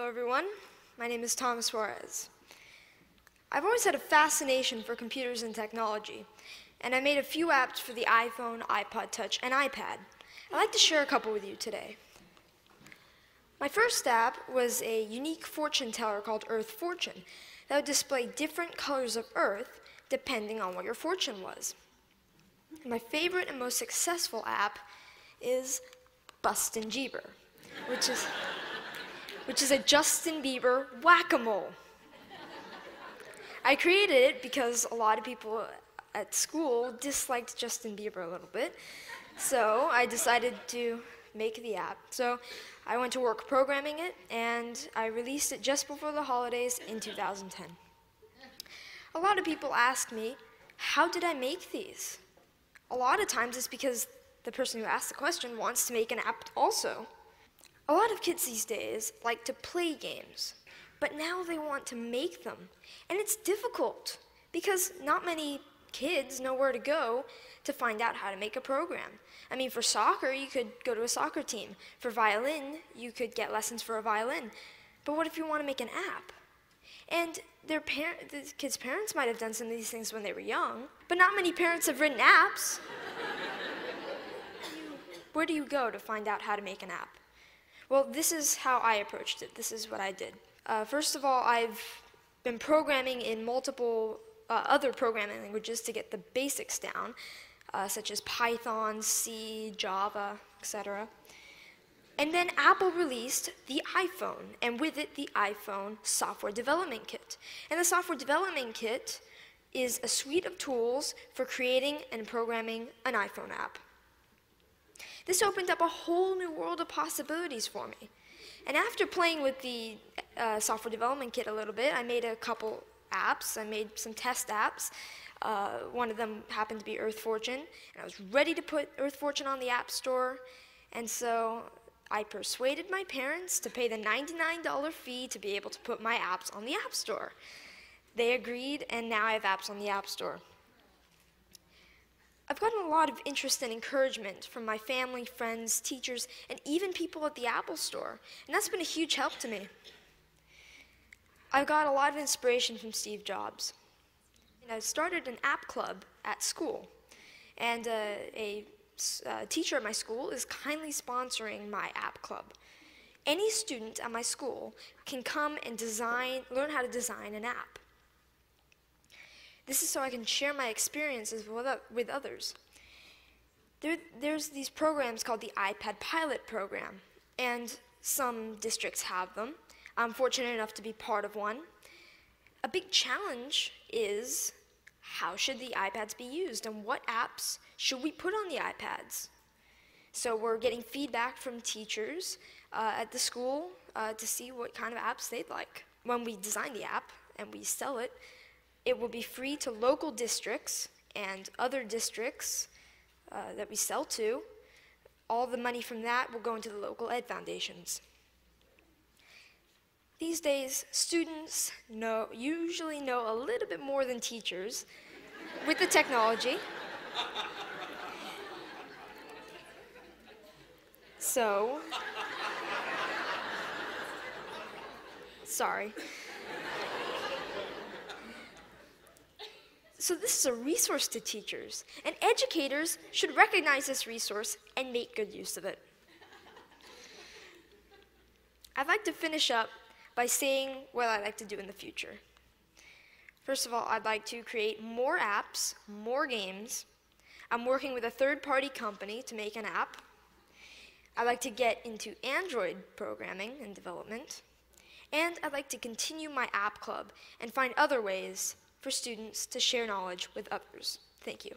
Hello everyone, my name is Suarez. I've always had a fascination for computers and technology, and I made a few apps for the iPhone, iPod Touch, and iPad. I'd like to share a couple with you today. My first app was a unique fortune teller called Earth Fortune that would display different colors of Earth depending on what your fortune was. My favorite and most successful app is Bustin' Jeeber, which is a Justin Bieber whack-a-mole. I created it because a lot of people at school disliked Justin Bieber a little bit, so I decided to make the app. So I went to work programming it, and I released it just before the holidays in 2010. A lot of people ask me, how did I make these? A lot of times it's because the person who asked the question wants to make an app also. A lot of kids these days like to play games, but now they want to make them. And it's difficult because not many kids know where to go to find out how to make a program. I mean, for soccer, you could go to a soccer team. For violin, you could get lessons for a violin. But what if you want to make an app? And the kids' parents might have done some of these things when they were young, but not many parents have written apps. Where do you go to find out how to make an app? Well, this is how I approached it. This is what I did. First of all, I've been programming in multiple other programming languages to get the basics down, such as Python, C, Java, etc. And then Apple released the iPhone, and with it, the iPhone Software Development Kit. And the Software Development Kit is a suite of tools for creating and programming an iPhone app. This opened up a whole new world of possibilities for me. And after playing with the Software Development Kit a little bit, I made a couple apps. I made some test apps. One of them happened to be Earth Fortune, and I was ready to put Earth Fortune on the App Store. And so I persuaded my parents to pay the $99 fee to be able to put my apps on the App Store. They agreed, and now I have apps on the App Store. I've gotten a lot of interest and encouragement from my family, friends, teachers, and even people at the Apple Store, and that's been a huge help to me. I've got a lot of inspiration from Steve Jobs. I started an app club at school, and a teacher at my school is kindly sponsoring my app club. Any student at my school can come and learn how to design an app. This is so I can share my experiences with others. There's these programs called the iPad Pilot Program, and some districts have them. I'm fortunate enough to be part of one. A big challenge is, how should the iPads be used, and what apps should we put on the iPads? So we're getting feedback from teachers at the school to see what kind of apps they'd like. When we design the app and we sell it, it will be free to local districts and other districts that we sell to. All the money from that will go into the local ed foundations. These days, students usually know a little bit more than teachers with the technology. So, sorry. So this is a resource to teachers, and educators should recognize this resource and make good use of it. I'd like to finish up by saying what I'd like to do in the future. First of all, I'd like to create more apps, more games. I'm working with a third-party company to make an app. I'd like to get into Android programming and development. And I'd like to continue my app club and find other ways for students to share knowledge with others. Thank you.